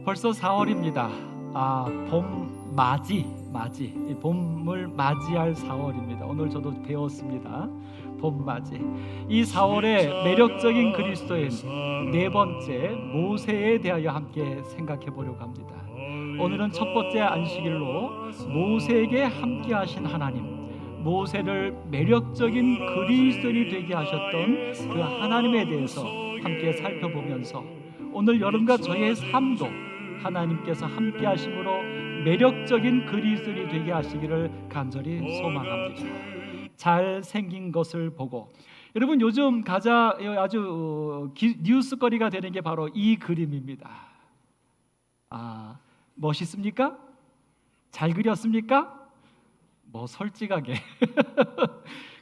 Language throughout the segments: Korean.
벌써 4월입니다. 봄 맞이, 봄을 맞이할 4월입니다. 오늘 저도 배웠습니다. 봄 맞이. 이 4월의 매력적인 그리스도인 네 번째 모세에 대하여 함께 생각해 보려고 합니다. 오늘은 첫 번째 안식일로 모세에게 함께 하신 하나님, 모세를 매력적인 그리스도인이 되게 하셨던 그 하나님에 대해서 함께 살펴보면서 오늘 여러분과 저의 삶도 하나님께서 함께 하심으로 매력적인 그리스도인이 되게 하시기를 간절히 소망합니다. 잘생긴 것을 보고, 여러분 요즘 아주 뉴스거리가 되는 게 바로 이 그림입니다. 멋있습니까? 잘 그렸습니까? 솔직하게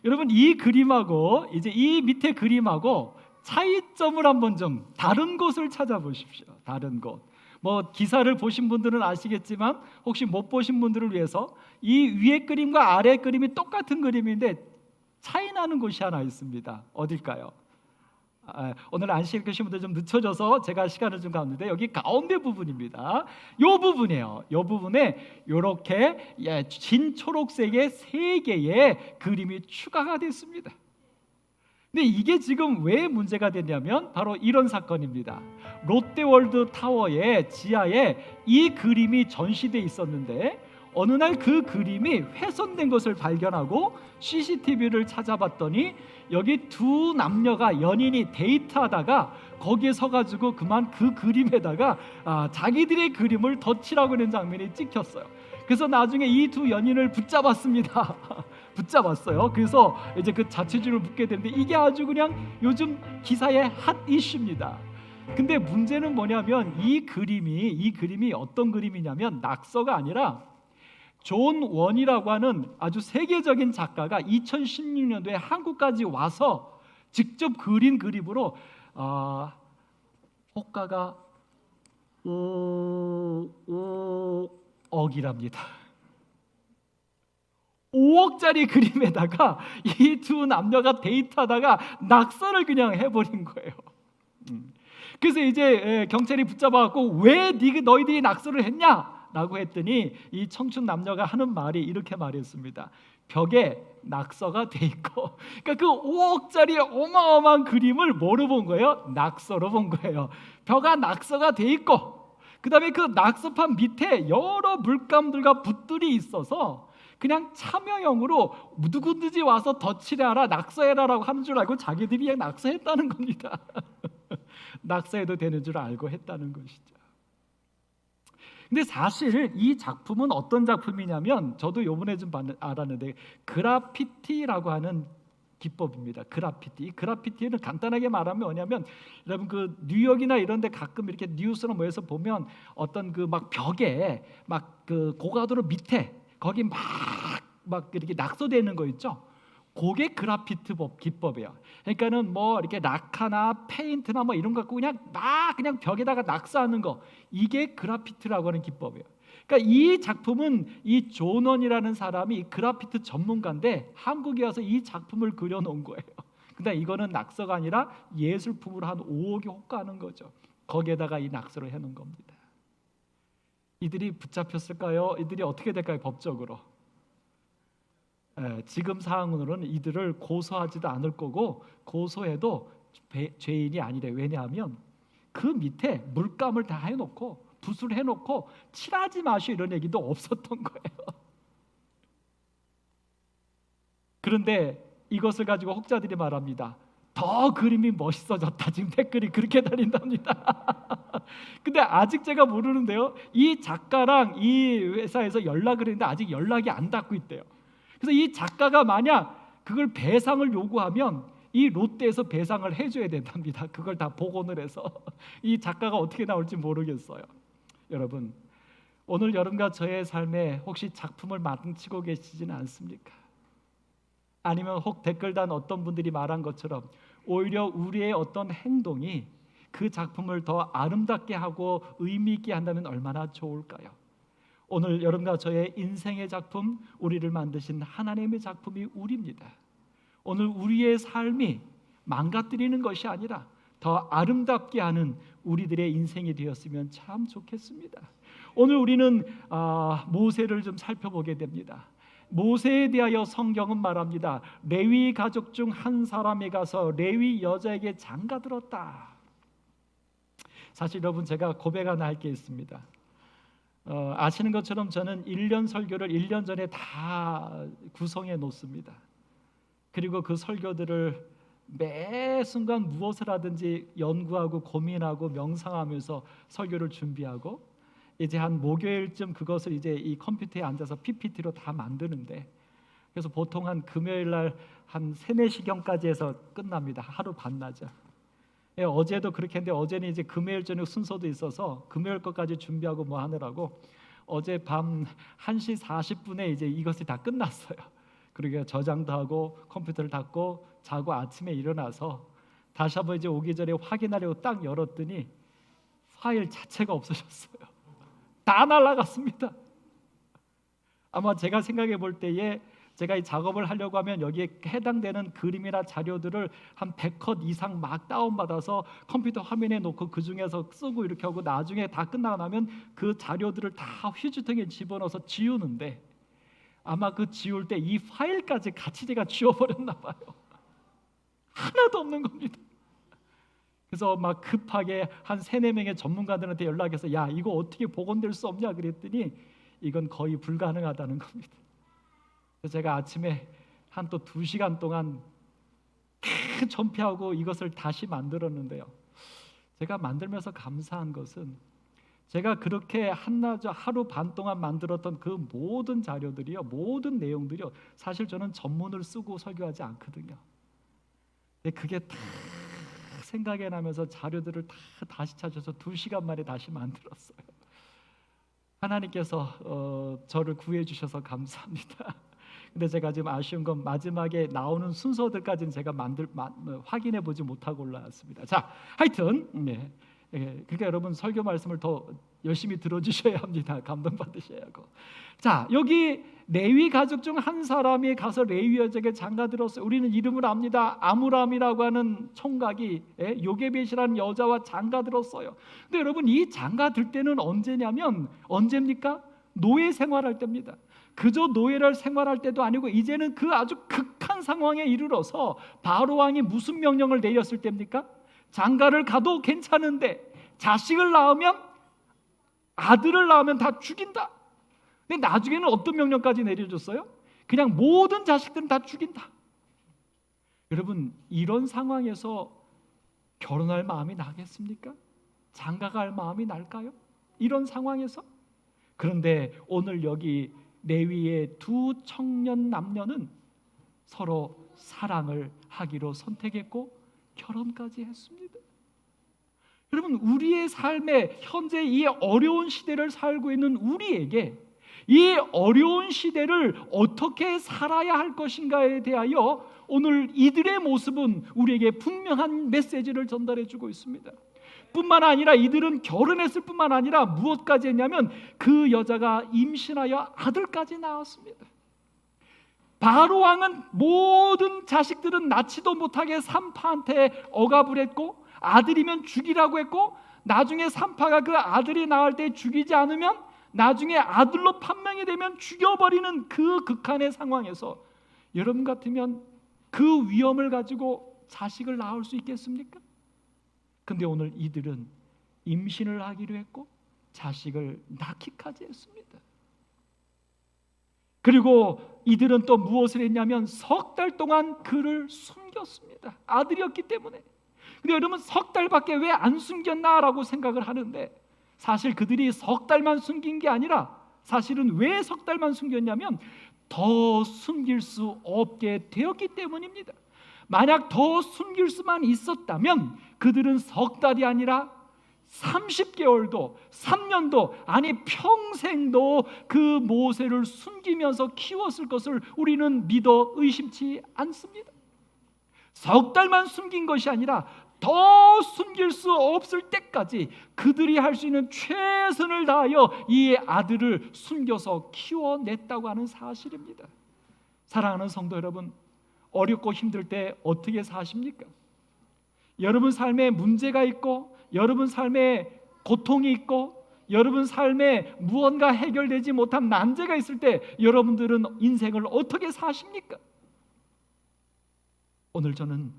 여러분 이 그림하고 이제 이 밑에 그림하고 차이점을 한번 좀 다른 곳을 찾아보십시오. 다른 곳. 기사를 보신 분들은 아시겠지만 혹시 못 보신 분들을 위해서 이 위에 그림과 아래 그림이 똑같은 그림인데 차이 나는 곳이 하나 있습니다. 어딜까요? 오늘 안식일 계신 분들 좀 늦춰져서 제가 시간을 좀 갖는데 여기 가운데 부분입니다. 요 부분이에요. 요 부분에 이렇게 진초록색의 3개의 그림이 추가가 됐습니다. 근데 이게 지금 왜 문제가 됐냐면 바로 이런 사건입니다. 롯데월드 타워의 지하에 이 그림이 전시돼 있었는데 어느 날 그 그림이 훼손된 것을 발견하고 CCTV를 찾아봤더니 여기 두 남녀가 연인이 데이트하다가 거기에 서가지고 그만 그 그림에다가 자기들의 그림을 덧칠하고 있는 장면이 찍혔어요. 그래서 나중에 이 두 연인을 붙잡았습니다. 붙잡았어요. 그래서 이제 그 자취주를 묻게 되는데 이게 아주 그냥 요즘 기사의 핫 이슈입니다. 근데 문제는 뭐냐면 이 그림이 어떤 그림이냐면 낙서가 아니라 존 원이라고 하는 아주 세계적인 작가가 2016년도에 한국까지 와서 직접 그린 그림으로 호가가 5억이랍니다. 5억짜리 그림에다가 이 두 남녀가 데이트하다가 낙서를 그냥 해버린 거예요. 그래서 이제 경찰이 붙잡아갖고 왜 너희들이 낙서를 했냐? 라고 했더니 이 청춘 남녀가 하는 말이 이렇게 말했습니다. 벽에 낙서가 돼 있고, 그러니까 그 5억짜리 어마어마한 그림을 뭐로 본 거예요? 낙서로 본 거예요. 벽에 낙서가 돼 있고, 그 다음에 그 낙서판 밑에 여러 물감들과 붓들이 있어서 그냥 참여형으로 누구든지 와서 덧칠해라, 낙서해라라고 하는 줄 알고 자기들이 그냥 낙서했다는 겁니다. 낙서해도 되는 줄 알고 했다는 것이죠. 근데 사실 이 작품은 어떤 작품이냐면 저도 요번에 좀 알았는데 그래피티라고 하는 기법입니다. 그래피티는 간단하게 말하면 뭐냐면 여러분 그 뉴욕이나 이런 데 가끔 이렇게 뉴스나 뭐에서 보면 어떤 그 막 벽에 막 그 고가도로 밑에 거기 막 이렇게 낙서되는 거 있죠. 그게 그래피티 기법이에요. 그러니까는 이렇게 락카나 페인트나 이런 거 갖고 그냥 벽에다가 낙서하는 거, 이게 그래피티라고 하는 기법이에요. 그러니까 이 작품은 이 존원이라는 사람이 그래피티 전문가인데 한국에 와서 이 작품을 그려놓은 거예요. 근데 이거는 낙서가 아니라 예술품으로 한 5억이 호가하는 거죠. 거기에다가 이 낙서를 해놓은 겁니다. 이들이 붙잡혔을까요? 이들이 어떻게 될까요? 법적으로? 지금 상황으로는 이들을 고소하지도 않을 거고 고소해도 죄인이 아니래. 왜냐하면 그 밑에 물감을 다 해놓고 붓을 해놓고 칠하지 마시오 이런 얘기도 없었던 거예요. 그런데 이것을 가지고 혹자들이 말합니다. 더 그림이 멋있어졌다. 지금 댓글이 그렇게 달린답니다. 근데 아직 제가 모르는데요, 이 작가랑 이 회사에서 연락을 했는데 아직 연락이 안 닿고 있대요. 그래서 이 작가가 만약 그걸 배상을 요구하면 이 롯데에서 배상을 해줘야 된답니다. 그걸 다 복원을 해서. 이 작가가 어떻게 나올지 모르겠어요. 여러분, 오늘 여러분과 저의 삶에 혹시 작품을 망치고 계시지는 않습니까? 아니면 혹 댓글 단 어떤 분들이 말한 것처럼 오히려 우리의 어떤 행동이 그 작품을 더 아름답게 하고 의미 있게 한다면 얼마나 좋을까요? 오늘 여러분과 저의 인생의 작품, 우리를 만드신 하나님의 작품이 우리입니다. 오늘 우리의 삶이 망가뜨리는 것이 아니라 더 아름답게 하는 우리들의 인생이 되었으면 참 좋겠습니다. 오늘 우리는 모세를 좀 살펴보게 됩니다. 모세에 대하여 성경은 말합니다. 레위 가족 중 한 사람이 가서 레위 여자에게 장가들었다. 사실 여러분, 제가 고백 하나 할 게 있습니다. 아시는 것처럼 저는 1년 설교를 1년 전에 다 구성해 놓습니다. 그리고 그 설교들을 매 순간 무엇을 하든지 연구하고 고민하고 명상하면서 설교를 준비하고, 이제 한 목요일쯤 그것을 이제 이 컴퓨터에 앉아서 PPT로 다 만드는데, 그래서 보통 한 금요일 날 한 3, 4시경까지 해서 끝납니다. 하루 반나절. 예, 어제도 그렇게 했는데 어제는 이제 금요일 저녁 순서도 있어서 금요일 것까지 준비하고 뭐 하느라고 어제 밤 1시 40분에 이제 이것이 다 끝났어요. 그러게 저장도 하고 컴퓨터를 닫고 자고 아침에 일어나서 다시 한번 이제 오기 전에 확인하려고 딱 열었더니 파일 자체가 없어졌어요. 다 날아갔습니다. 아마 제가 생각해 볼 때에 제가 이 작업을 하려고 하면 여기에 해당되는 그림이나 자료들을 한 100컷 이상 막 다운받아서 컴퓨터 화면에 놓고 그 중에서 쓰고 이렇게 하고 나중에 다 끝나고 나면 그 자료들을 다 휴지통에 집어넣어서 지우는데, 아마 그 지울 때 이 파일까지 같이 제가 지워버렸나 봐요. 하나도 없는 겁니다. 그래서 막 급하게 한 3, 4명의 전문가들한테 연락해서 야, 이거 어떻게 복원될 수 없냐 그랬더니 이건 거의 불가능하다는 겁니다. 그래서 제가 아침에 한 또 2시간 동안 전폐하고 이것을 다시 만들었는데요. 제가 만들면서 감사한 것은 제가 그렇게 하루 반 동안 만들었던 그 모든 자료들이요, 모든 내용들이요, 사실 저는 전문을 쓰고 설교하지 않거든요. 근데 그게 다 생각이 나면서 자료들을 다 다시 찾아서 2시간 만에 다시 만들었어요. 하나님께서 저를 구해 주셔서 감사합니다. 근데 제가 지금 아쉬운 건 마지막에 나오는 순서들까지는 제가 확인해 보지 못하고 올라왔습니다. 자, 하여튼 그러니까 여러분 설교 말씀을 더 열심히 들어주셔야 합니다. 감동받으셔야 하고. 자, 여기 레위 가족 중 한 사람이 가서 레위 여자에게 장가들었어요. 우리는 이름을 압니다. 아므람이라고 하는 총각이 요게벳이라는 여자와 장가들었어요. 근데 여러분, 이 장가들 때는 언제입니까? 노예 생활할 때입니다. 그저 노예를 생활할 때도 아니고 이제는 그 아주 극한 상황에 이르러서 바로 왕이 무슨 명령을 내렸을 때입니까? 장가를 가도 괜찮은데 아들을 낳으면 다 죽인다. 근데 나중에는 어떤 명령까지 내려줬어요? 그냥 모든 자식들은 다 죽인다. 여러분, 이런 상황에서 결혼할 마음이 나겠습니까? 장가갈 마음이 날까요? 이런 상황에서? 그런데 오늘 여기 레위의 2 청년 남녀는 서로 사랑을 하기로 선택했고 결혼까지 했습니다. 여러분, 우리의 삶에 현재 이 어려운 시대를 살고 있는 우리에게 이 어려운 시대를 어떻게 살아야 할 것인가에 대하여 오늘 이들의 모습은 우리에게 분명한 메시지를 전달해 주고 있습니다. 뿐만 아니라 이들은 결혼했을 뿐만 아니라 무엇까지 했냐면 그 여자가 임신하여 아들까지 낳았습니다. 바로 왕은 모든 자식들은 낳지도 못하게 산파한테 억압을 했고 아들이면 죽이라고 했고, 나중에 산파가 그 아들이 낳을 때 죽이지 않으면 나중에 아들로 판명이 되면 죽여버리는 그 극한의 상황에서 여러분 같으면 그 위험을 가지고 자식을 낳을 수 있겠습니까? 근데 오늘 이들은 임신을 하기로 했고 자식을 낳기까지 했습니다. 그리고 이들은 또 무엇을 했냐면 석 달 동안 그를 숨겼습니다. 아들이었기 때문에. 근데 여러분, 석 달밖에 왜 안 숨겼나라고 생각을 하는데, 사실 그들이 석 달만 숨긴 게 아니라 사실은 왜 석 달만 숨겼냐면 더 숨길 수 없게 되었기 때문입니다. 만약 더 숨길 수만 있었다면 그들은 석 달이 아니라 30개월도 3년도 아니 평생도 그 모세를 숨기면서 키웠을 것을 우리는 믿어 의심치 않습니다. 석 달만 숨긴 것이 아니라 더 숨길 수 없을 때까지 그들이 할 수 있는 최선을 다하여 이 아들을 숨겨서 키워냈다고 하는 사실입니다. 사랑하는 성도 여러분, 어렵고 힘들 때 어떻게 사십니까? 여러분 삶에 문제가 있고, 여러분 삶에 고통이 있고, 여러분 삶에 무언가 해결되지 못한 난제가 있을 때 여러분들은 인생을 어떻게 사십니까? 오늘 저는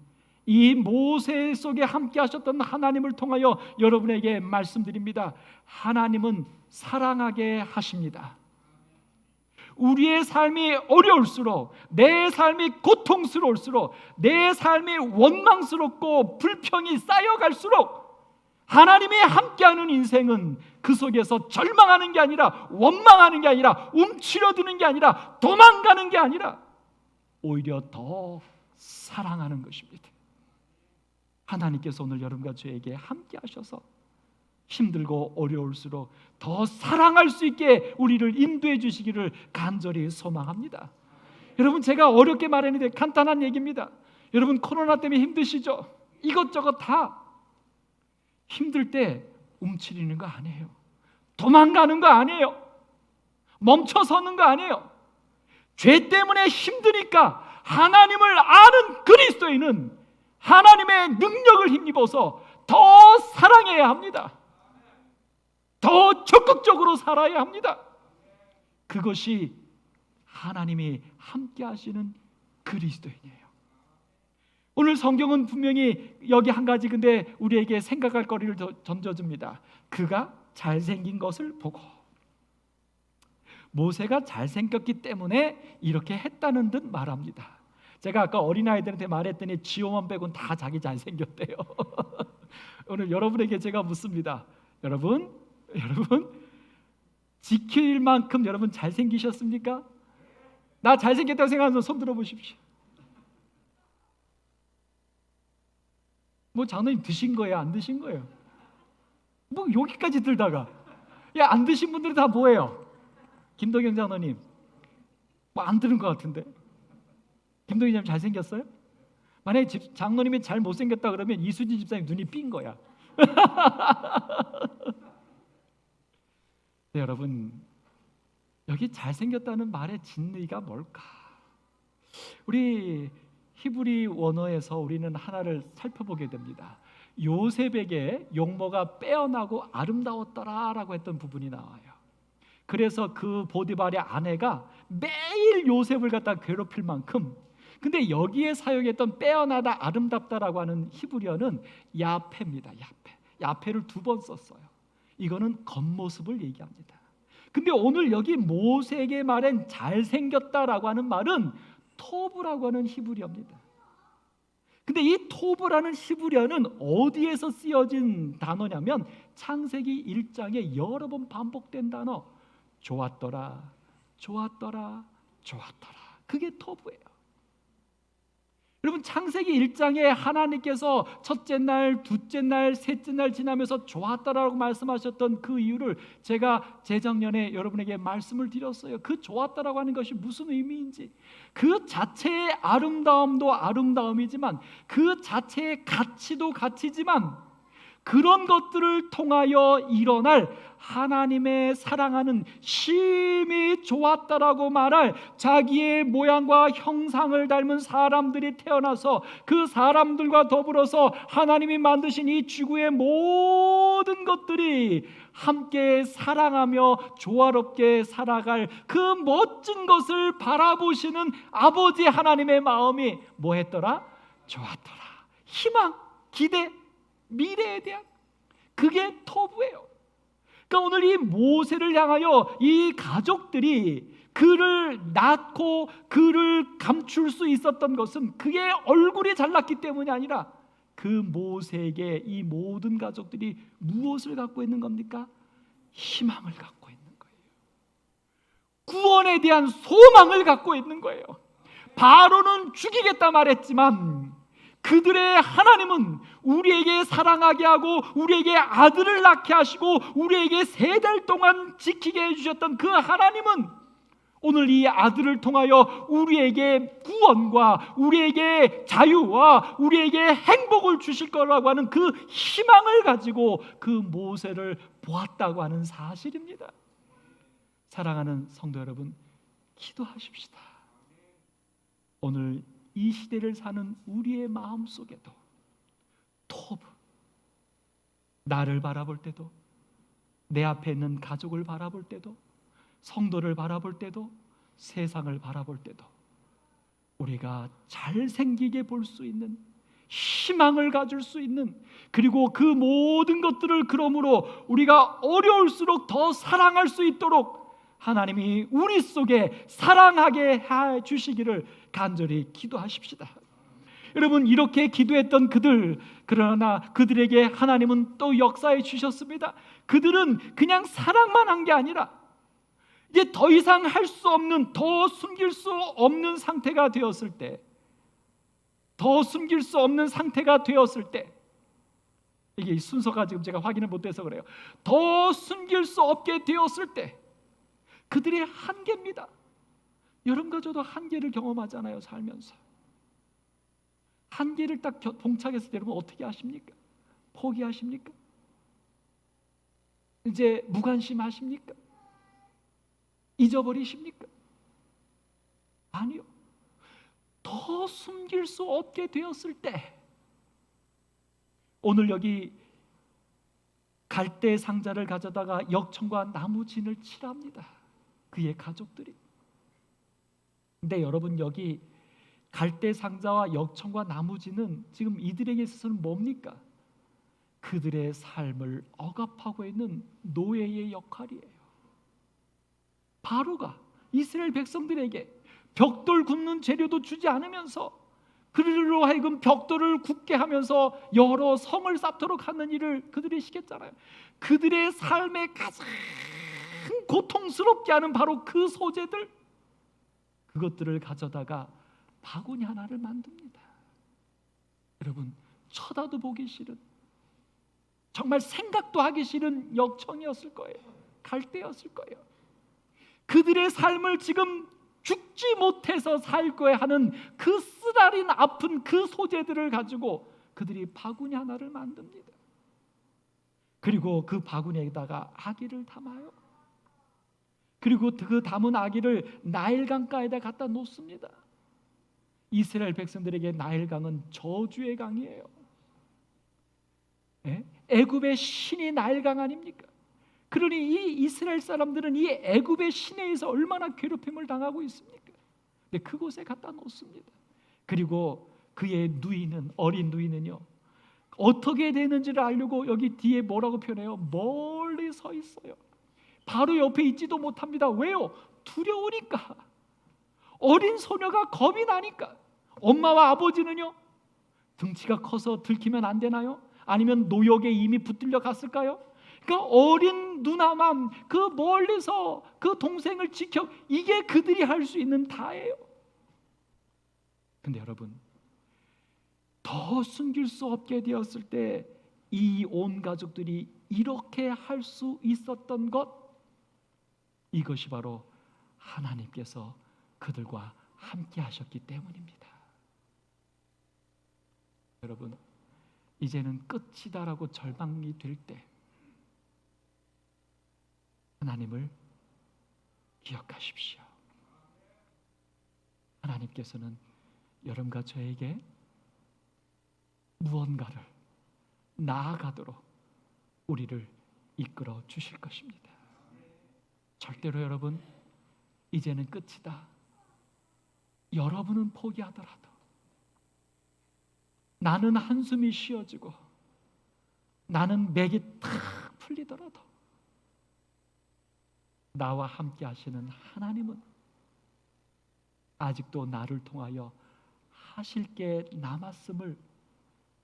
이 모세 속에 함께 하셨던 하나님을 통하여 여러분에게 말씀드립니다. 하나님은 사랑하게 하십니다. 우리의 삶이 어려울수록, 내 삶이 고통스러울수록, 내 삶이 원망스럽고 불평이 쌓여갈수록 하나님이 함께하는 인생은 그 속에서 절망하는 게 아니라, 원망하는 게 아니라, 움츠러드는 게 아니라, 도망가는 게 아니라 오히려 더 사랑하는 것입니다. 하나님께서 오늘 여러분과 저에게 함께 하셔서 힘들고 어려울수록 더 사랑할 수 있게 우리를 인도해 주시기를 간절히 소망합니다. 여러분, 제가 어렵게 말했는데 간단한 얘기입니다. 여러분, 코로나 때문에 힘드시죠? 이것저것 다 힘들 때 움츠리는 거 아니에요. 도망가는 거 아니에요. 멈춰서는 거 아니에요. 죄 때문에 힘드니까 하나님을 아는 그리스도인은 하나님의 능력을 힘입어서 더 사랑해야 합니다. 더 적극적으로 살아야 합니다. 그것이 하나님이 함께 하시는 그리스도인이에요. 오늘 성경은 분명히 여기 한 가지 근데 우리에게 생각할 거리를 던져줍니다. 그가 잘생긴 것을 보고, 모세가 잘생겼기 때문에 이렇게 했다는 듯 말합니다. 제가 아까 어린아이들한테 말했더니 지호만 빼고는 다 자기 잘생겼대요. 오늘 여러분에게 제가 묻습니다. 여러분 지킬 만큼 여러분 잘생기셨습니까? 나 잘생겼다고 생각하는 손 들어보십시오. 뭐 장로님 드신 거예요? 안 드신 거예요? 뭐 여기까지 들다가 야, 안 드신 분들은 다 뭐예요? 김동영 장로님 뭐 안 들은 것 같은데. 김동영 장로님 잘생겼어요? 만약에 장로님이 잘 못생겼다 그러면 이수진 집사님 눈이 삔 거야. 네, 여러분, 여기 잘생겼다는 말의 진의가 뭘까? 우리 히브리 원어에서 우리는 하나를 살펴보게 됩니다. 요셉에게 용모가 빼어나고 아름다웠더라라고 했던 부분이 나와요. 그래서 그 보디발의 아내가 매일 요셉을 갖다 괴롭힐 만큼, 근데 여기에 사용했던 빼어나다 아름답다라고 하는 히브리어는 야페입니다. 야페를 2번 썼어요. 이거는 겉모습을 얘기합니다. 근데 오늘 여기 모세에게 말한 잘생겼다라고 하는 말은 토브라고 하는 히브리어입니다. 근데 이 토브라는 히브리어는 어디에서 쓰여진 단어냐면 창세기 1장에 여러 번 반복된 단어, 좋았더라, 좋았더라, 좋았더라. 그게 토브예요. 여러분, 창세기 1장에 하나님께서 첫째 날, 둘째 날, 셋째 날 지나면서 좋았다라고 말씀하셨던 그 이유를 제가 재작년에 여러분에게 말씀을 드렸어요. 그 좋았다라고 하는 것이 무슨 의미인지, 그 자체의 아름다움도 아름다움이지만 그 자체의 가치도 가치지만 그런 것들을 통하여 일어날 하나님의 사랑하는 심히 좋았다라고 말할 자기의 모양과 형상을 닮은 사람들이 태어나서 그 사람들과 더불어서 하나님이 만드신 이 지구의 모든 것들이 함께 사랑하며 조화롭게 살아갈 그 멋진 것을 바라보시는 아버지 하나님의 마음이 뭐했더라? 좋았더라. 희망, 기대, 미래에 대한, 그게 토부예요. 그러니까 오늘 이 모세를 향하여 이 가족들이 그를 낳고 그를 감출 수 있었던 것은 그의 얼굴이 잘났기 때문이 아니라 그 모세에게 이 모든 가족들이 무엇을 갖고 있는 겁니까? 희망을 갖고 있는 거예요. 구원에 대한 소망을 갖고 있는 거예요. 바로는 죽이겠다 말했지만 그들의 하나님은 우리에게 사랑하게 하고 우리에게 아들을 낳게 하시고 우리에게 3달 동안 지키게 해주셨던 그 하나님은 오늘 이 아들을 통하여 우리에게 구원과 우리에게 자유와 우리에게 행복을 주실 거라고 하는 그 희망을 가지고 그 모세를 보았다고 하는 사실입니다. 사랑하는 성도 여러분, 기도하십시다. 오늘 이 시대를 사는 우리의 마음 속에도 토브. 나를 바라볼 때도, 내 앞에 있는 가족을 바라볼 때도, 성도를 바라볼 때도, 세상을 바라볼 때도 우리가 잘생기게 볼 수 있는, 희망을 가질 수 있는, 그리고 그 모든 것들을 그러므로 우리가 어려울수록 더 사랑할 수 있도록 하나님이 우리 속에 사랑하게 해 주시기를 간절히 기도하십시다. 여러분, 이렇게 기도했던 그들, 그러나 그들에게 하나님은 또 역사해 주셨습니다. 그들은 그냥 사랑만 한 게 아니라 이제 더 이상 할 수 없는, 더 숨길 수 없는 상태가 되었을 때, 이게 순서가 지금 제가 확인을 못해서 그래요. 더 숨길 수 없게 되었을 때 그들의 한계입니다. 여러분과 저도 한계를 경험하잖아요. 살면서 한계를 딱 봉착했을 때 여러분 어떻게 하십니까? 포기하십니까? 이제 무관심하십니까? 잊어버리십니까? 아니요. 더 숨길 수 없게 되었을 때, 오늘 여기 갈대 상자를 가져다가 역청과 나무진을 칠합니다. 그의 가족들이. 근데 여러분, 여기 갈대 상자와 역청과 나무진은 지금 이들에게 있어서는 뭡니까? 그들의 삶을 억압하고 있는 노예의 역할이에요. 바로가 이스라엘 백성들에게 벽돌 굽는 재료도 주지 않으면서 그들로 하여금 벽돌을 굽게 하면서 여러 성을 쌓도록 하는 일을 그들이 시켰잖아요. 그들의 삶에 가장 고통스럽게 하는 바로 그 소재들, 그것들을 가져다가 바구니 하나를 만듭니다. 여러분, 쳐다도 보기 싫은, 정말 생각도 하기 싫은 역청이었을 거예요. 갈대였을 거예요. 그들의 삶을 지금 죽지 못해서 살 거야 하는 그 쓰라린 아픈 그 소재들을 가지고 그들이 바구니 하나를 만듭니다. 그리고 그 바구니에다가 아기를 담아요. 그리고 그 담은 아기를 나일강가에다 갖다 놓습니다. 이스라엘 백성들에게 나일강은 저주의 강이에요. 애굽의 신이 나일강 아닙니까? 그러니 이 이스라엘 사람들은 이 애굽의 신에 의해서 얼마나 괴롭힘을 당하고 있습니까? 근데 그곳에 갖다 놓습니다. 그리고 그의 누이는, 어린 누이는요, 어떻게 되는지를 알려고 여기 뒤에 뭐라고 표현해요? 멀리 서 있어요. 바로 옆에 있지도 못합니다. 왜요? 두려우니까. 어린 소녀가 겁이 나니까. 엄마와 아버지는요, 등치가 커서 들키면 안 되나요? 아니면 노역에 이미 붙들려 갔을까요? 그 어린 누나만 그 멀리서 그 동생을 지켜, 이게 그들이 할 수 있는 다예요. 근데 여러분, 더 숨길 수 없게 되었을 때 이 온 가족들이 이렇게 할 수 있었던 것, 이것이 바로 하나님께서 그들과 함께 하셨기 때문입니다. 여러분, 이제는 끝이다라고 절망이 될 때 하나님을 기억하십시오. 하나님께서는 여러분과 저에게 무언가를 나아가도록 우리를 이끌어 주실 것입니다. 절대로 여러분, 이제는 끝이다, 여러분은 포기하더라도, 나는 한숨이 쉬어지고 나는 맥이 탁 풀리더라도 나와 함께 하시는 하나님은 아직도 나를 통하여 하실 게 남았음을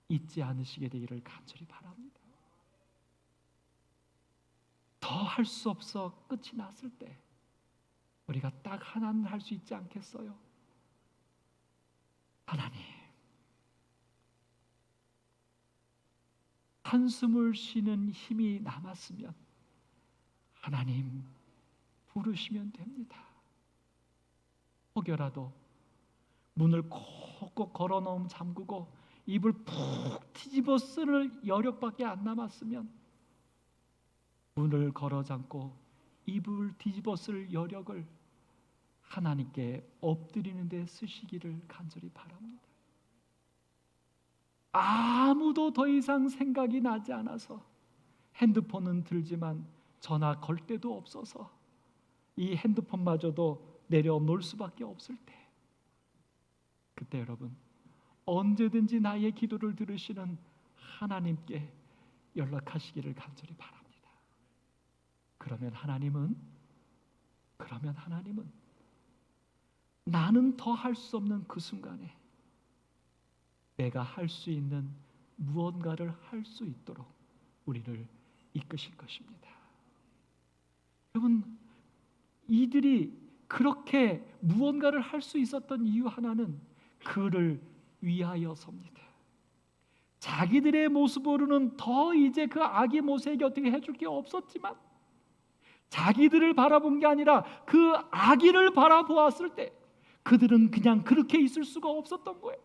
잊지 않으시게 되기를 간절히 바랍니다. 더 할 수 없어 끝이 났을 때 우리가 딱 하나는 할 수 있지 않겠어요? 하나님, 한숨을 쉬는 힘이 남았으면 하나님 부르시면 됩니다. 혹여라도 문을 콕콕 걸어놓으면 잠그고 입을 푹 뒤집어 쓸 여력밖에 안 남았으면 문을 걸어 잠고 입을 뒤집어 쓸 여력을 하나님께 엎드리는 데 쓰시기를 간절히 바랍니다. 아무도 더 이상 생각이 나지 않아서 핸드폰은 들지만 전화 걸 데도 없어서 이 핸드폰마저도 내려놓을 수밖에 없을 때, 그때 여러분 언제든지 나의 기도를 들으시는 하나님께 연락하시기를 간절히 바랍니다. 그러면 하나님은 나는 더 할 수 없는 그 순간에 내가 할 수 있는 무언가를 할 수 있도록 우리를 이끄실 것입니다. 여러분, 이들이 그렇게 무언가를 할 수 있었던 이유 하나는 그를 위하여서입니다. 자기들의 모습으로는 더 이제 그 아기 모세에게 어떻게 해줄 게 없었지만 자기들을 바라본 게 아니라 그 아기를 바라보았을 때 그들은 그냥 그렇게 있을 수가 없었던 거예요.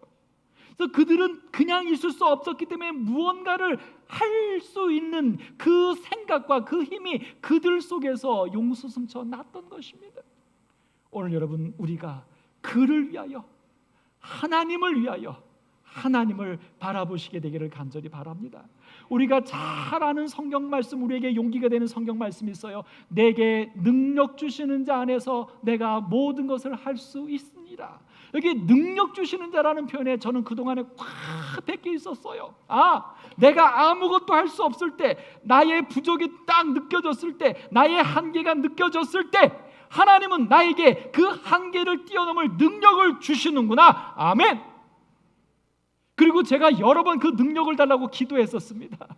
그래서 그들은 그냥 있을 수 없었기 때문에 무언가를 할 수 있는 그 생각과 그 힘이 그들 속에서 용수숨쳐 났던 것입니다. 오늘 여러분, 우리가 그를 위하여, 하나님을 위하여 하나님을 바라보시게 되기를 간절히 바랍니다. 우리가 잘 아는 성경 말씀, 우리에게 용기가 되는 성경 말씀이 있어요. 내게 능력 주시는 자 안에서 내가 모든 것을 할 수 있습니다. 여기 능력 주시는 자라는 표현에 저는 그동안에 꽉 뺏겨 있었어요. 내가 아무것도 할 수 없을 때, 나의 부족이 딱 느껴졌을 때, 나의 한계가 느껴졌을 때 하나님은 나에게 그 한계를 뛰어넘을 능력을 주시는구나. 아멘. 그리고 제가 여러 번 그 능력을 달라고 기도했었습니다.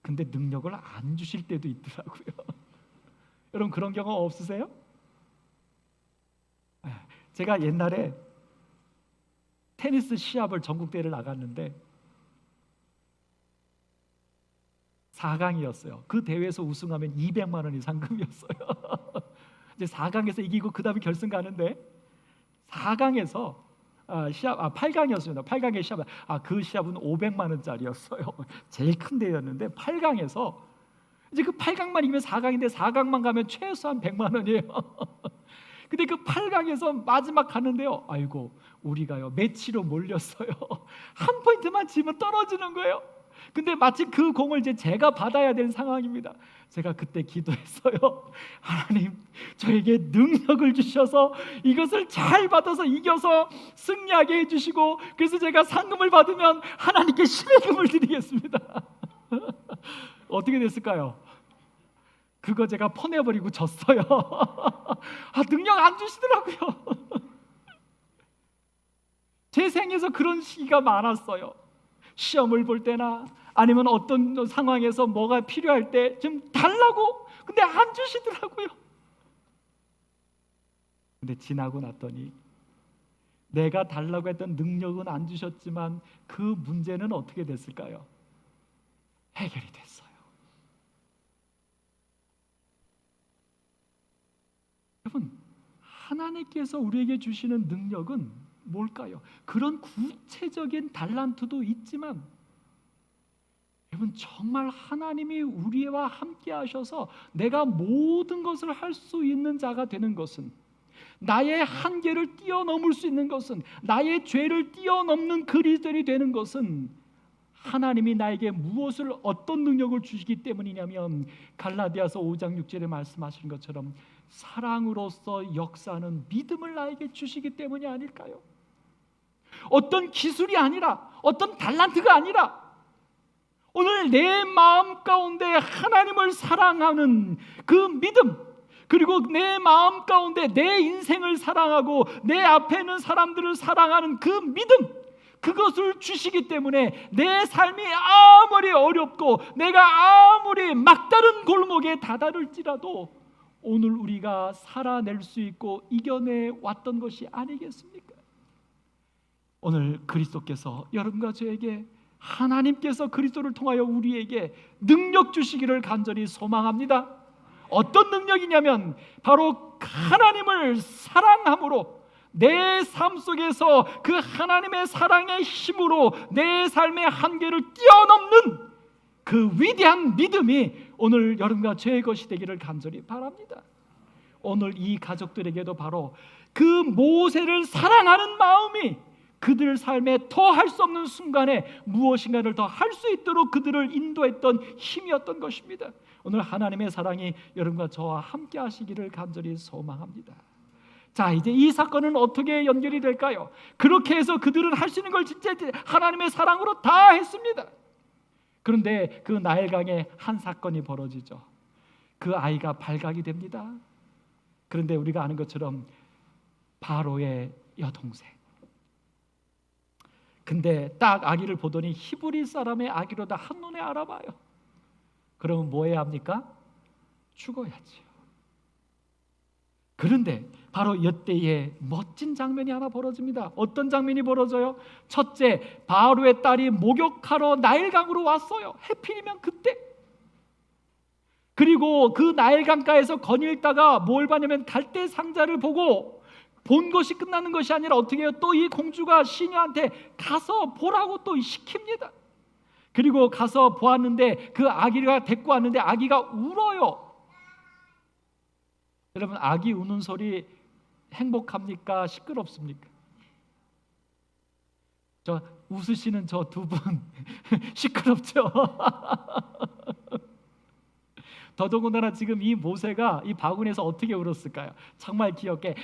근데 능력을 안 주실 때도 있더라고요. 여러분, 그런 경험 없으세요? 제가 옛날에 테니스 시합을 전국대회를 나갔는데 4강이었어요. 그 대회에서 우승하면 200만 원이 상금이었어요. 이제 4강에서 이기고 그 다음에 결승 가는데 4강에서 8강이었습니다. 8강의 시합, 그 시합은 500만 원짜리였어요. 제일 큰 대회였는데 8강에서 이제 그 8강만 이기면 4강인데 4강만 가면 최소한 100만 원이에요. 근데 그 8강에서 마지막 가는데요, 아이고 우리가요 매치로 몰렸어요. 한 포인트만 지면 떨어지는 거예요. 근데 마치 그 공을 이제 제가 받아야 되는 상황입니다. 제가 그때 기도했어요. 하나님, 저에게 능력을 주셔서 이것을 잘 받아서 이겨서 승리하게 해주시고, 그래서 제가 상금을 받으면 하나님께 십예금을 드리겠습니다. 어떻게 됐을까요? 그거 제가 퍼내버리고 졌어요. 능력 안 주시더라고요. 제 생에서 그런 시기가 많았어요. 시험을 볼 때나 아니면 어떤 상황에서 뭐가 필요할 때 좀 달라고, 근데 안 주시더라고요. 근데 지나고 났더니 내가 달라고 했던 능력은 안 주셨지만 그 문제는 어떻게 됐을까요? 해결이 됐어요. 여러분, 하나님께서 우리에게 주시는 능력은 뭘까요? 그런 구체적인 달란트도 있지만 여러분, 정말 하나님이 우리와 함께 하셔서 내가 모든 것을 할 수 있는 자가 되는 것은, 나의 한계를 뛰어넘을 수 있는 것은, 나의 죄를 뛰어넘는 그리스도인이 되는 것은 하나님이 나에게 무엇을, 어떤 능력을 주시기 때문이냐면 갈라디아서 5장 6절에 말씀하신 것처럼 사랑으로서 역사하는 믿음을 나에게 주시기 때문이 아닐까요? 어떤 기술이 아니라, 어떤 달란트가 아니라, 오늘 내 마음 가운데 하나님을 사랑하는 그 믿음, 그리고 내 마음 가운데 내 인생을 사랑하고 내 앞에 있는 사람들을 사랑하는 그 믿음, 그것을 주시기 때문에 내 삶이 아무리 어렵고 내가 아무리 막다른 골목에 다다를지라도 오늘 우리가 살아낼 수 있고 이겨내 왔던 것이 아니겠습니까? 오늘 그리스도께서 여러분과 저에게, 하나님께서 그리스도를 통하여 우리에게 능력 주시기를 간절히 소망합니다. 어떤 능력이냐면 바로 하나님을 사랑함으로 내 삶 속에서 그 하나님의 사랑의 힘으로 내 삶의 한계를 뛰어넘는 그 위대한 믿음이 오늘 여러분과 저의 것이 되기를 간절히 바랍니다. 오늘 이 가족들에게도 바로 그 모세를 사랑하는 마음이 그들 삶에 더 할 수 없는 순간에 무엇인가를 더 할 수 있도록 그들을 인도했던 힘이었던 것입니다. 오늘 하나님의 사랑이 여러분과 저와 함께 하시기를 간절히 소망합니다. 자, 이제 이 사건은 어떻게 연결이 될까요? 그렇게 해서 그들은 할 수 있는 걸 진짜 하나님의 사랑으로 다 했습니다. 그런데 그 나일강에 한 사건이 벌어지죠. 그 아이가 발각이 됩니다. 그런데 우리가 아는 것처럼 바로의 여동생, 근데 딱 아기를 보더니 히브리 사람의 아기로다 한눈에 알아봐요. 그러면 뭐 해야 합니까? 죽어야지요. 그런데 바로 이때에 멋진 장면이 하나 벌어집니다. 어떤 장면이 벌어져요? 첫째, 바로의 딸이 목욕하러 나일강으로 왔어요. 해필이면 그때. 그리고 그 나일강가에서 거닐다가 뭘 봤냐면 갈대 상자를 보고 본 것이 끝나는 것이 아니라 어떻게 해요? 또 이 공주가 시녀한테 가서 보라고 또 시킵니다. 그리고 가서 보았는데 그 아기가 데리고 왔는데 아기가 울어요. 여러분, 아기 우는 소리 행복합니까? 시끄럽습니까? 저 웃으시는 저 두 분 시끄럽죠? 더더군다나 지금 이 모세가 이 바구니에서 어떻게 울었을까요? 정말 귀엽게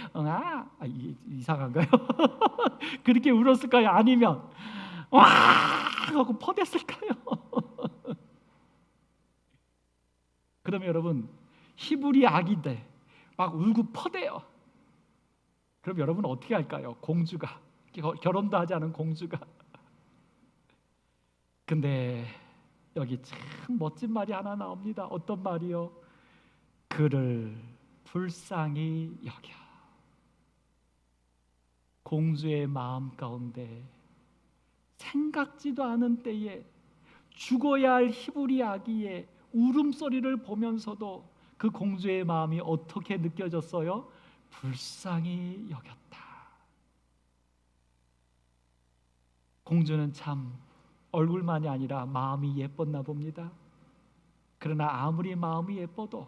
이상한가요? 그렇게 울었을까요? 아니면 와 하고 퍼댔을까요? 그러면 여러분, 히브리 아기인데 막 울고 퍼대요. 그럼 여러분 어떻게 할까요? 공주가, 결혼도 하지 않은 공주가. 근데 여기 참 멋진 말이 하나 나옵니다. 어떤 말이요? 그를 불쌍히 여겨. 공주의 마음 가운데 생각지도 않은 때에 죽어야 할 히브리 아기의 울음소리를 보면서도 그 공주의 마음이 어떻게 느껴졌어요? 불쌍히 여겼다. 공주는 참 얼굴만이 아니라 마음이 예뻤나 봅니다. 그러나 아무리 마음이 예뻐도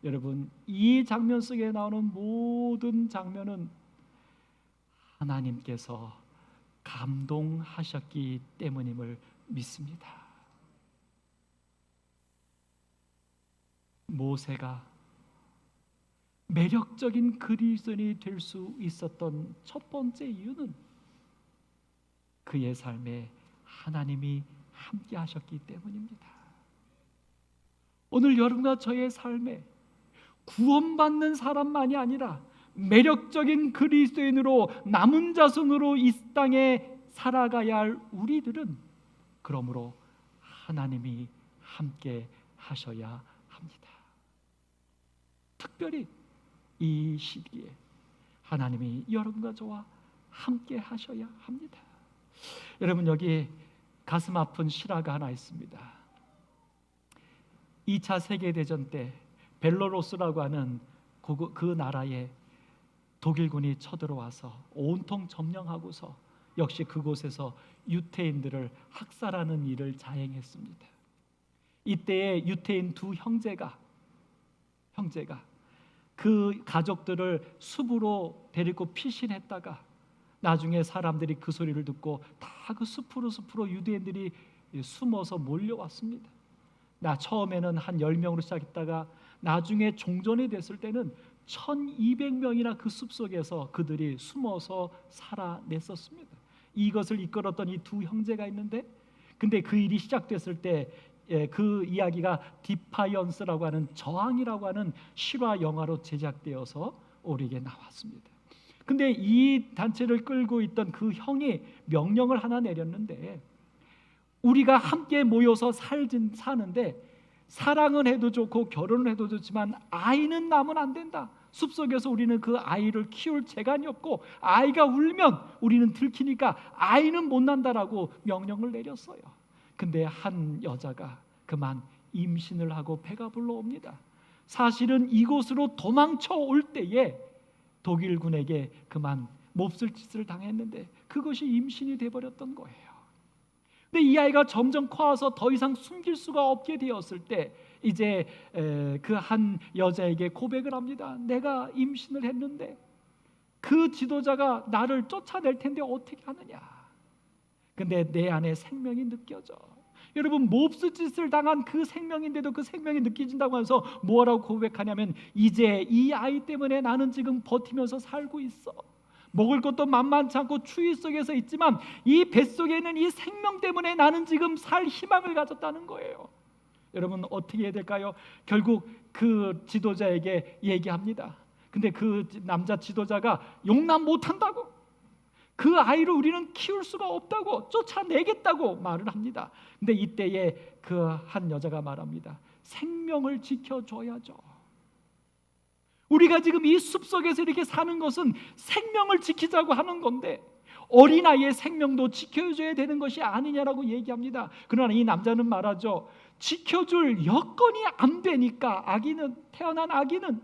여러분, 이 장면 속에 나오는 모든 장면은 하나님께서 감동하셨기 때문임을 믿습니다. 모세가 매력적인 그리스도인이 될 수 있었던 첫 번째 이유는 그의 삶에 하나님이 함께 하셨기 때문입니다. 오늘 여러분과 저의 삶에 구원받는 사람만이 아니라 매력적인 그리스도인으로 남은 자손으로 이 땅에 살아가야 할 우리들은 그러므로 하나님이 함께 하셔야 합니다. 특별히 이 시기에 하나님이 여러분과 저와 함께 하셔야 합니다. 여러분, 여기 가슴 아픈 실화가 하나 있습니다. 2차 세계대전 때 벨로루스라고 하는 그 나라에 독일군이 쳐들어와서 온통 점령하고서 역시 그곳에서 유태인들을 학살하는 일을 자행했습니다. 이때에 유태인 두 형제가 그 가족들을 숲으로 데리고 피신했다가 나중에 사람들이 그 소리를 듣고 다 그 숲으로 유대인들이 숨어서 몰려왔습니다. 처음에는 한 10명으로 시작했다가 나중에 종전이 됐을 때는 1200명이나 그 숲속에서 그들이 숨어서 살아냈었습니다. 이것을 이끌었던 이 두 형제가 있는데, 근데 그 일이 시작됐을 때 그 이야기가 디파이언스라고 하는 저항이라고 하는 실화 영화로 제작되어서 우리에게 나왔습니다. 근데 이 단체를 끌고 있던 그 형이 명령을 하나 내렸는데, 우리가 함께 모여서 사는데 사랑은 해도 좋고 결혼을 해도 좋지만 아이는 낳으면 안 된다. 숲속에서 우리는 그 아이를 키울 재간이 없고 아이가 울면 우리는 들키니까 아이는 못 난다라고 명령을 내렸어요. 근데 한 여자가 그만 임신을 하고 배가 불러옵니다. 사실은 이곳으로 도망쳐 올 때에 독일군에게 그만 몹쓸 짓을 당했는데 그것이 임신이 돼버렸던 거예요. 근데 이 아이가 점점 커서 더 이상 숨길 수가 없게 되었을 때 이제 그 한 여자에게 고백을 합니다. 내가 임신을 했는데 그 지도자가 나를 쫓아낼 텐데 어떻게 하느냐. 근데 내 안에 생명이 느껴져. 여러분, 몹쓸 짓을 당한 그 생명인데도 그 생명이 느껴진다고 해서 뭐라고 고백하냐면, 이제 이 아이 때문에 나는 지금 버티면서 살고 있어. 먹을 것도 만만치 않고 추위 속에서 있지만 이 뱃속에 있는 이 생명 때문에 나는 지금 살 희망을 가졌다는 거예요. 여러분, 어떻게 해야 될까요? 결국 그 지도자에게 얘기합니다. 근데 그 남자 지도자가 용납 못한다고, 그 아이를 우리는 키울 수가 없다고, 쫓아내겠다고 말을 합니다. 근데 이때에 그 한 여자가 말합니다. 생명을 지켜줘야죠. 우리가 지금 이 숲속에서 이렇게 사는 것은 생명을 지키자고 하는 건데 어린아이의 생명도 지켜줘야 되는 것이 아니냐라고 얘기합니다. 그러나 이 남자는 말하죠. 지켜줄 여건이 안 되니까, 태어난 아기는.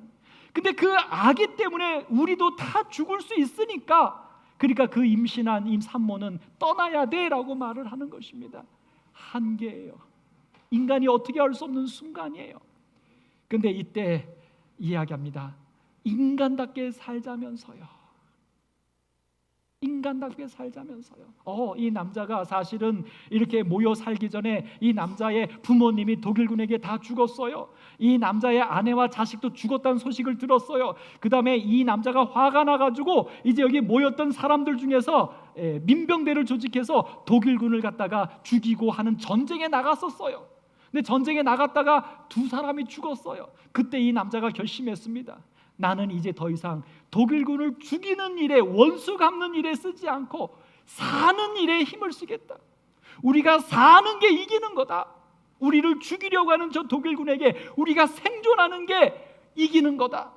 근데 그 아기 때문에 우리도 다 죽을 수 있으니까, 그러니까 그 임신한 임산모는 떠나야 돼라고 말을 하는 것입니다. 한계예요. 인간이 어떻게 할 수 없는 순간이에요. 근데 이때 이야기합니다. 인간답게 살자면서요. 인간답게 살자면서요. 이 남자가 사실은 이렇게 모여 살기 전에 이 남자의 부모님이 독일군에게 다 죽었어요. 이 남자의 아내와 자식도 죽었다는 소식을 들었어요. 그 다음에 이 남자가 화가 나가지고 이제 여기 모였던 사람들 중에서 민병대를 조직해서 독일군을 갖다가 죽이고 하는 전쟁에 나갔었어요. 근데 전쟁에 나갔다가 2사람이 죽었어요. 그때 이 남자가 결심했습니다. 나는 이제 더 이상 독일군을 죽이는 일에, 원수 갚는 일에 쓰지 않고 사는 일에 힘을 쓰겠다. 우리가 사는 게 이기는 거다. 우리를 죽이려고 하는 저 독일군에게 우리가 생존하는 게 이기는 거다.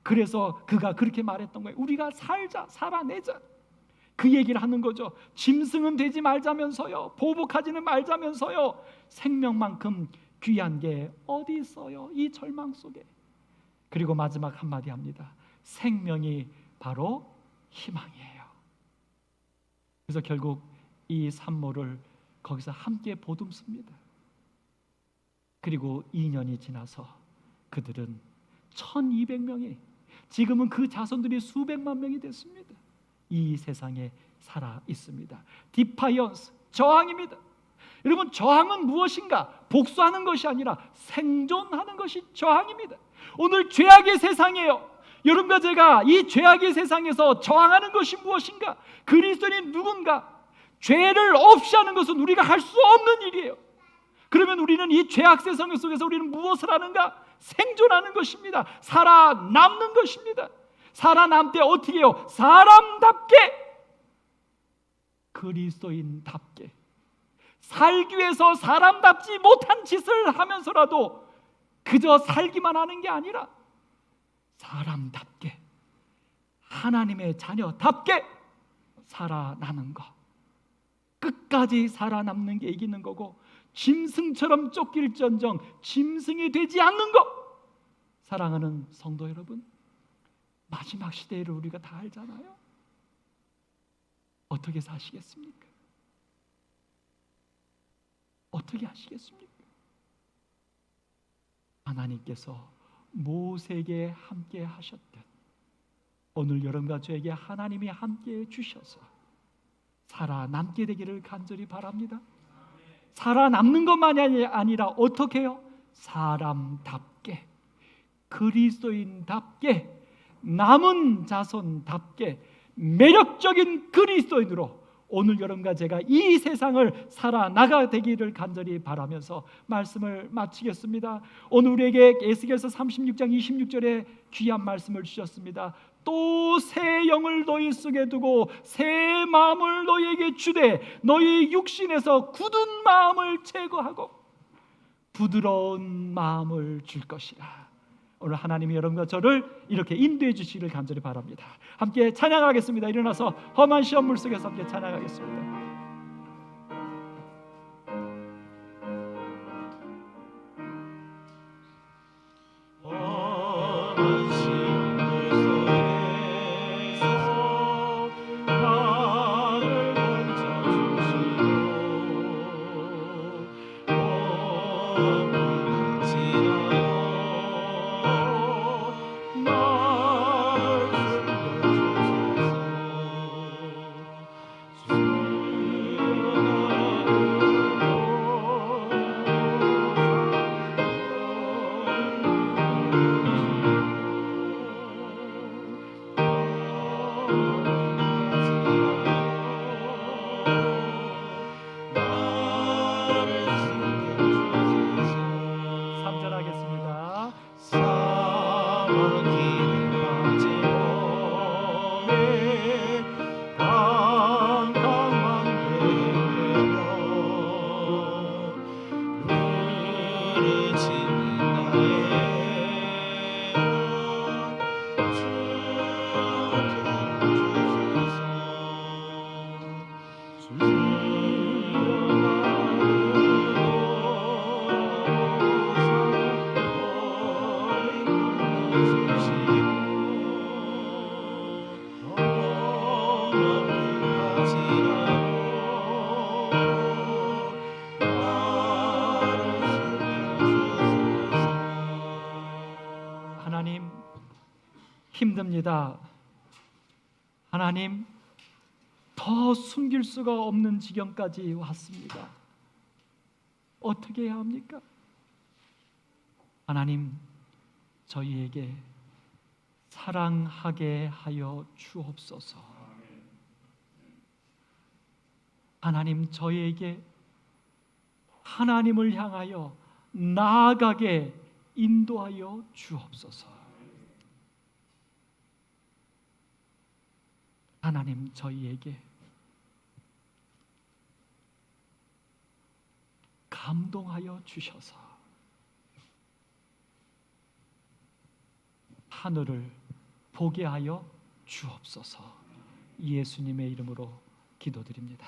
그래서 그가 그렇게 말했던 거예요. 우리가 살자, 살아내자. 그 얘기를 하는 거죠. 짐승은 되지 말자면서요, 보복하지는 말자면서요, 생명만큼 귀한 게 어디 있어요, 이 절망 속에. 그리고 마지막 한마디 합니다. 생명이 바로 희망이에요. 그래서 결국 이 산모를 거기서 함께 보듬습니다. 그리고 2년이 지나서 그들은 1200명이, 지금은 그 자손들이 수백만 명이 됐습니다. 이 세상에 살아 있습니다. 디파이언스, 저항입니다. 여러분, 저항은 무엇인가? 복수하는 것이 아니라 생존하는 것이 저항입니다. 오늘 죄악의 세상이에요. 여러분과 제가 이 죄악의 세상에서 저항하는 것이 무엇인가? 그리스도인이 누군가? 죄를 없이 하는 것은 우리가 할 수 없는 일이에요. 그러면 우리는 이 죄악 세상 속에서 우리는 무엇을 하는가? 생존하는 것입니다. 살아남는 것입니다. 살아남을 때 어떻게 해요? 사람답게, 그리스도인답게 살기 위해서 사람답지 못한 짓을 하면서라도 그저 살기만 하는 게 아니라 사람답게, 하나님의 자녀답게 살아나는 것. 끝까지 살아남는 게 이기는 거고, 짐승처럼 쫓길전정 짐승이 되지 않는 것. 사랑하는 성도 여러분, 마지막 시대를 우리가 다 알잖아요. 어떻게 사시겠습니까? 어떻게 하시겠습니까? 하나님께서 모세에게 함께 하셨듯 오늘 여러분과 저에게 하나님이 함께 주셔서 살아남게 되기를 간절히 바랍니다. 살아남는 것만이 아니라 어떻게 해요? 사람답게, 그리스도인답게, 남은 자손답게 매력적인 그리스도인으로 오늘 여러분과 제가 이 세상을 살아나가 되기를 간절히 바라면서 말씀을 마치겠습니다. 오늘 우리에게 에스겔서 36장 26절에 귀한 말씀을 주셨습니다. 또 새 영을 너희 속에 두고 새 마음을 너희에게 주되 너희 육신에서 굳은 마음을 제거하고 부드러운 마음을 줄 것이라. 오늘 하나님이 여러분과 저를 이렇게 인도해 주시기를 간절히 바랍니다. 함께 찬양하겠습니다. 일어나서 험한 시험 물속에서 함께 찬양하겠습니다. 하나님, 힘듭니다. 하나님, 더 숨길 수가 없는 지경까지 왔습니다. 어떻게 해야 합니까? 하나님, 저희에게 사랑하게 하여 주옵소서. 하나님, 저희에게 하나님을 향하여 나아가게 인도하여 주옵소서. 하나님, 저희에게 감동하여 주셔서 하늘을 보게 하여 주옵소서. 예수님의 이름으로 기도드립니다.